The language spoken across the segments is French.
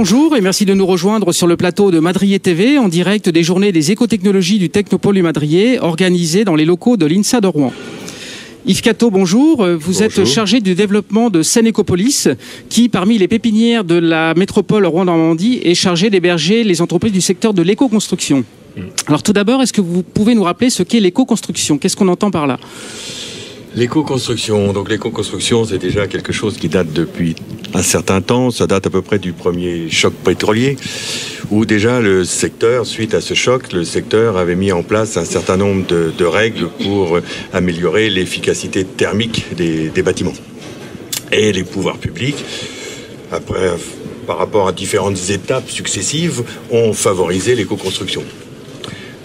Bonjour et merci de nous rejoindre sur le plateau de Madrier TV en direct des journées des écotechnologies du Technopôle du Madrier organisées dans les locaux de l'INSA de Rouen. Yves Catteau, bonjour. Vous êtes chargé du développement de Seine-Écopolis qui, parmi les pépinières de la métropole Rouen-Normandie, est chargé d'héberger les entreprises du secteur de l'éco-construction. Alors tout d'abord, est-ce que vous pouvez nous rappeler ce qu'est l'éco-construction? Qu'est-ce qu'on entend par là? L'éco-construction. Donc l'éco-construction, c'est déjà quelque chose qui date depuis un certain temps. Ça date à peu près du premier choc pétrolier, où déjà le secteur, suite à ce choc, le secteur avait mis en place un certain nombre de règles pour améliorer l'efficacité thermique des bâtiments. Et les pouvoirs publics, après, par rapport à différentes étapes successives, ont favorisé l'éco-construction.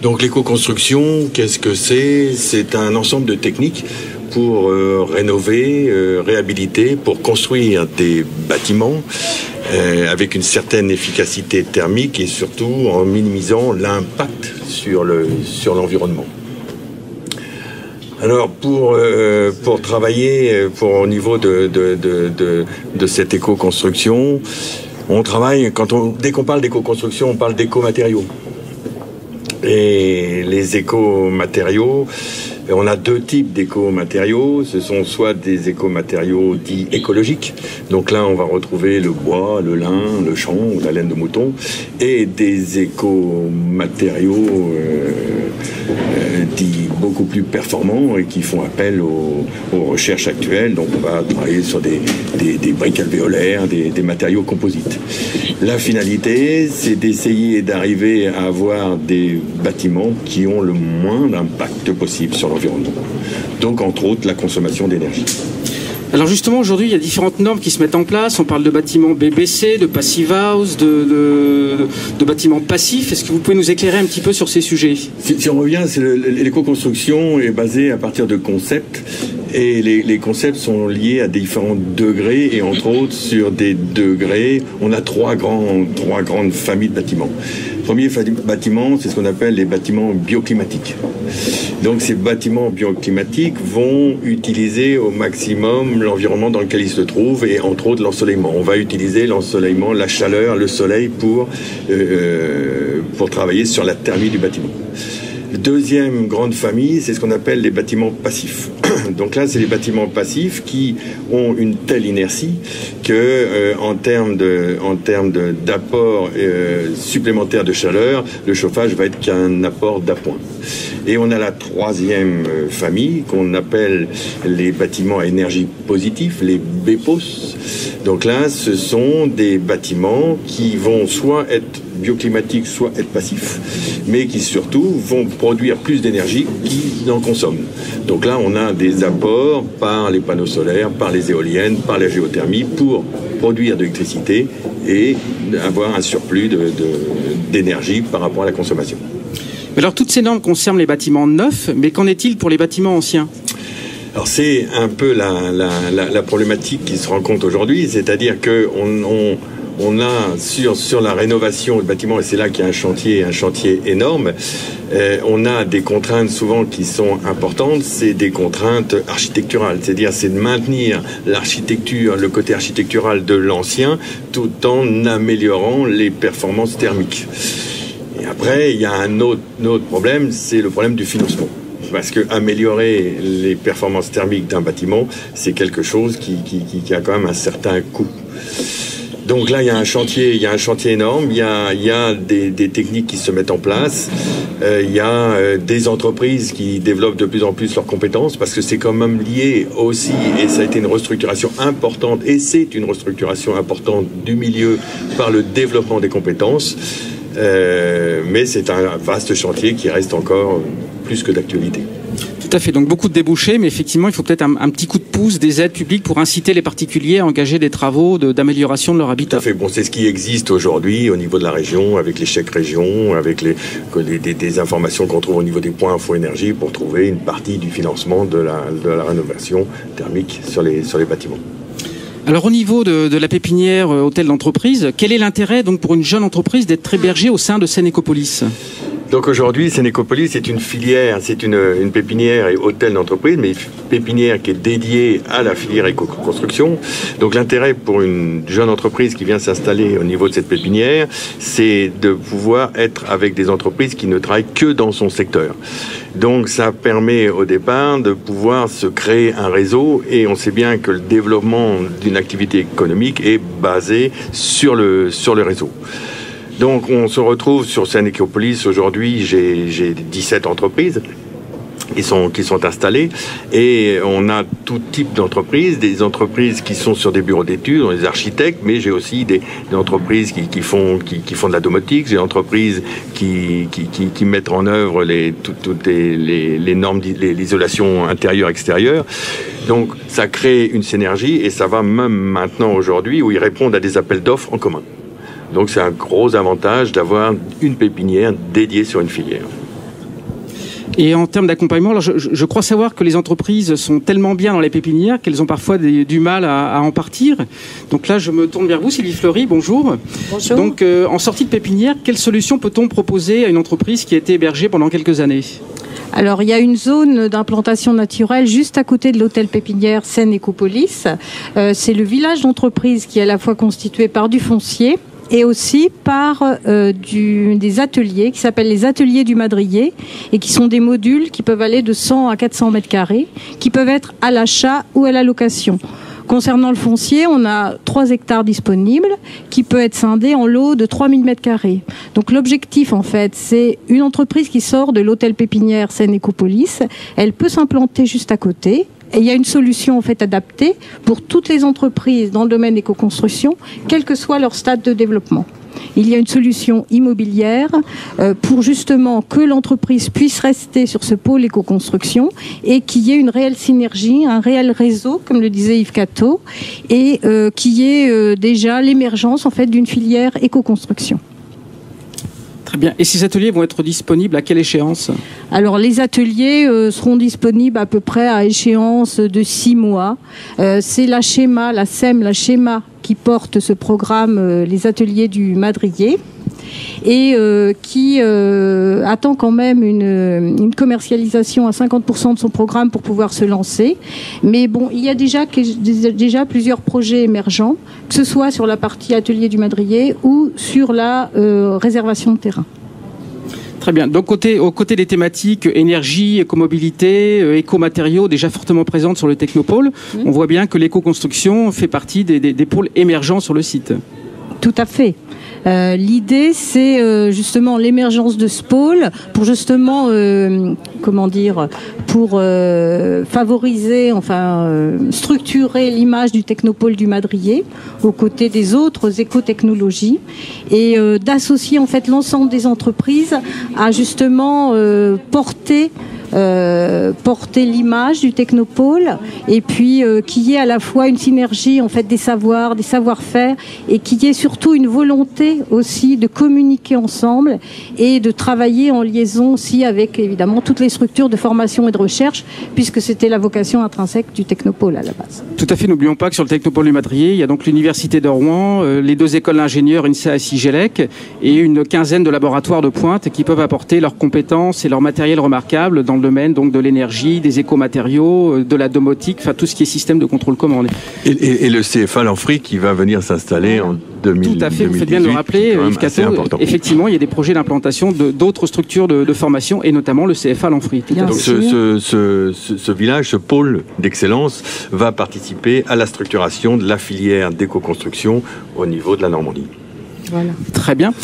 Donc l'éco-construction, qu'est-ce que c'est? C'est un ensemble de techniques pour rénover, réhabiliter, pour construire des bâtiments avec une certaine efficacité thermique et surtout en minimisant l'impact sur l'environnement. Alors pour travailler au niveau de cette éco-construction, on travaille, dès qu'on parle d'éco-construction, on parle d'éco-matériaux. Et les éco-matériaux, on a deux types d'éco-matériaux. Ce sont soit des éco-matériaux dits écologiques. Donc là, on va retrouver le bois, le lin, le chanvre ou la laine de mouton. Et des éco-matériaux dits beaucoup plus performants et qui font appel aux recherches actuelles. Donc on va travailler sur des briques alvéolaires, des matériaux composites. La finalité, c'est d'essayer d'arriver à avoir des bâtiments qui ont le moins d'impact possible sur l'environnement. Donc, entre autres, la consommation d'énergie. Alors justement, aujourd'hui, il y a différentes normes qui se mettent en place. On parle de bâtiments BBC, de Passive House, de bâtiments passifs. Est-ce que vous pouvez nous éclairer un petit peu sur ces sujets? Si on revient, l'éco-construction est basée à partir de concepts. Et les concepts sont liés à différents degrés et entre autres sur des degrés, on a trois grandes familles de bâtiments. Le premier bâtiment, c'est ce qu'on appelle les bâtiments bioclimatiques. Donc ces bâtiments bioclimatiques vont utiliser au maximum l'environnement dans lequel ils se trouvent et entre autres l'ensoleillement. On va utiliser l'ensoleillement, la chaleur, le soleil pour travailler sur la thermie du bâtiment. Deuxième grande famille, c'est ce qu'on appelle les bâtiments passifs. Donc là, c'est les bâtiments passifs qui ont une telle inertie que, en termes d'apport supplémentaire de chaleur, le chauffage va être qu'un apport d'appoint. Et on a la troisième famille qu'on appelle les bâtiments à énergie positive, les BEPOS. Donc là, ce sont des bâtiments qui vont soit être bioclimatiques, soit être passifs, mais qui surtout vont produire plus d'énergie qu'ils en consomment. Donc là, on a des apports par les panneaux solaires, par les éoliennes, par la géothermie pour produire de l'électricité et avoir un surplus d'énergie par rapport à la consommation. Alors toutes ces normes concernent les bâtiments neufs, mais qu'en est-il pour les bâtiments anciens? Alors c'est un peu la problématique qui se rencontre aujourd'hui, c'est-à-dire qu'on a sur la rénovation de bâtiments, et c'est là qu'il y a un chantier énorme, on a des contraintes souvent qui sont importantes, c'est des contraintes architecturales, c'est-à-dire c'est de maintenir l'architecture, le côté architectural de l'ancien, tout en améliorant les performances thermiques. Et après, il y a un autre problème, c'est le problème du financement. Parce que améliorer les performances thermiques d'un bâtiment, c'est quelque chose qui a quand même un certain coût. Donc là, il y a un chantier énorme. Il y a des techniques qui se mettent en place. Il y a des entreprises qui développent de plus en plus leurs compétences parce que c'est quand même lié aussi, et ça a été une restructuration importante, et c'est une restructuration importante du milieu par le développement des compétences. Mais c'est un vaste chantier qui reste encore plus que d'actualité. Tout à fait, donc beaucoup de débouchés, mais effectivement, il faut peut-être un petit coup de pouce des aides publiques pour inciter les particuliers à engager des travaux d'amélioration de leur habitat. Tout à fait, bon, c'est ce qui existe aujourd'hui au niveau de la région, avec les chèques région, avec des informations qu'on trouve au niveau des points info énergie pour trouver une partie du financement de la rénovation thermique sur les bâtiments. Alors au niveau de la pépinière hôtel d'entreprise, quel est l'intérêt donc pour une jeune entreprise d'être hébergée au sein de Seine-Écopolis ? Donc aujourd'hui, Senecopolis est une filière, c'est une pépinière et hôtel d'entreprise, mais une pépinière qui est dédiée à la filière éco-construction. Donc l'intérêt pour une jeune entreprise qui vient s'installer au niveau de cette pépinière, c'est de pouvoir être avec des entreprises qui ne travaillent que dans son secteur. Donc ça permet au départ de pouvoir se créer un réseau, et on sait bien que le développement d'une activité économique est basé sur le réseau. Donc on se retrouve sur Senecopolis aujourd'hui, j'ai 17 entreprises qui sont installées, et on a tout type d'entreprises, des entreprises qui sont sur des bureaux d'études, des architectes, mais j'ai aussi des entreprises qui font de la domotique, j'ai des entreprises qui mettent en œuvre toutes les normes, l'isolation intérieure, extérieure. Donc ça crée une synergie, et ça va même maintenant aujourd'hui où ils répondent à des appels d'offres en commun. Donc c'est un gros avantage d'avoir une pépinière dédiée sur une filière. Et en termes d'accompagnement, alors je crois savoir que les entreprises sont tellement bien dans les pépinières qu'elles ont parfois du mal à en partir. Donc là, je me tourne vers vous, Sylvie Fleury, bonjour. Bonjour. Donc en sortie de pépinière, quelle solution peut-on proposer à une entreprise qui a été hébergée pendant quelques années ? Alors, il y a une zone d'implantation naturelle juste à côté de l'hôtel pépinière Senecopolis. C'est le village d'entreprise qui est à la fois constitué par du foncier et aussi par des ateliers qui s'appellent les ateliers du Madrier, et qui sont des modules qui peuvent aller de 100 à 400 mètres carrés, qui peuvent être à l'achat ou à la location. Concernant le foncier, on a 3 hectares disponibles qui peut être scindé en lots de 3000 mètres carrés. Donc l'objectif, en fait, c'est une entreprise qui sort de l'hôtel pépinière Senecopolis. Elle peut s'implanter juste à côté. Et il y a une solution en fait adaptée pour toutes les entreprises dans le domaine éco-construction, quel que soit leur stade de développement. Il y a une solution immobilière pour justement que l'entreprise puisse rester sur ce pôle éco-construction et qu'il y ait une réelle synergie, un réel réseau, comme le disait Yves Catteau, et qu'il y ait déjà l'émergence en fait d'une filière éco-construction. Très bien. Et ces ateliers vont être disponibles à quelle échéance ? Alors les ateliers seront disponibles à peu près à échéance de 6 mois. C'est la SCHEMA qui porte ce programme, les ateliers du Madrier, et qui attend quand même une commercialisation à 50% de son programme pour pouvoir se lancer. Mais bon, il y a déjà plusieurs projets émergents, que ce soit sur la partie atelier du Madrier ou sur la réservation de terrain. Très bien. Donc aux côtés des thématiques énergie, écomobilité, écomatériaux déjà fortement présentes sur le Technopôle, on voit bien que l'éco-construction fait partie des pôles émergents sur le site. Tout à fait. L'idée, c'est justement l'émergence de ce pôle pour justement, pour favoriser, structurer l'image du Technopôle du Madrier aux côtés des autres écotechnologies, et d'associer en fait l'ensemble des entreprises à justement porter l'image du Technopôle, et puis qu'il y ait à la fois une synergie en fait des savoirs, des savoir-faire, et qu'il y ait surtout une volonté aussi de communiquer ensemble et de travailler en liaison aussi avec évidemment toutes les structures de formation et de recherche, puisque c'était la vocation intrinsèque du Technopôle à la base. Tout à fait, n'oublions pas que sur le Technopôle du Madrier, il y a donc l'Université de Rouen, les 2 écoles d'ingénieurs INSA et Sigelec, et une quinzaine de laboratoires de pointe qui peuvent apporter leurs compétences et leur matériel remarquable dans le domaine donc de l'énergie, des écomatériaux, de la domotique, tout ce qui est système de contrôle commande. Et le CFA Lanfry qui va venir s'installer en 2018. Tout à fait, vous faites bien de le rappeler, Yves Catteau. Effectivement, il y a des projets d'implantation d'autres structures de formation, et notamment le CFA Lanfry. Donc ce village, ce pôle d'excellence va participer à la structuration de la filière d'éco-construction au niveau de la Normandie. Voilà. Très bien.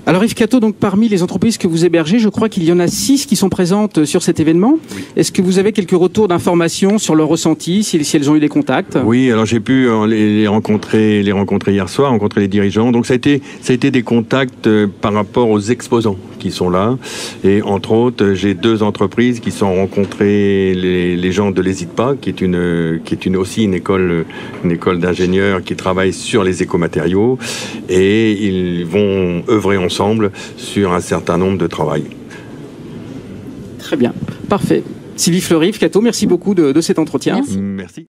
Alors Yves Catteau, donc parmi les entreprises que vous hébergez, je crois qu'il y en a 6 qui sont présentes sur cet événement. Oui. Est-ce que vous avez quelques retours d'informations sur leur ressenti, si elles ont eu des contacts ? Oui, alors j'ai pu les rencontrer hier soir, rencontrer les dirigeants. Donc ça a été des contacts par rapport aux exposants qui sont là. Et entre autres, j'ai 2 entreprises qui sont rencontrées les gens de l'Hésite pas, qui est aussi une école d'ingénieurs qui travaille sur les écomatériaux, et ils vont œuvrer ensemble sur un certain nombre de travail. Très bien, parfait. Sylvie Fleury, Yves Catteau, merci beaucoup de cet entretien. Merci. Merci.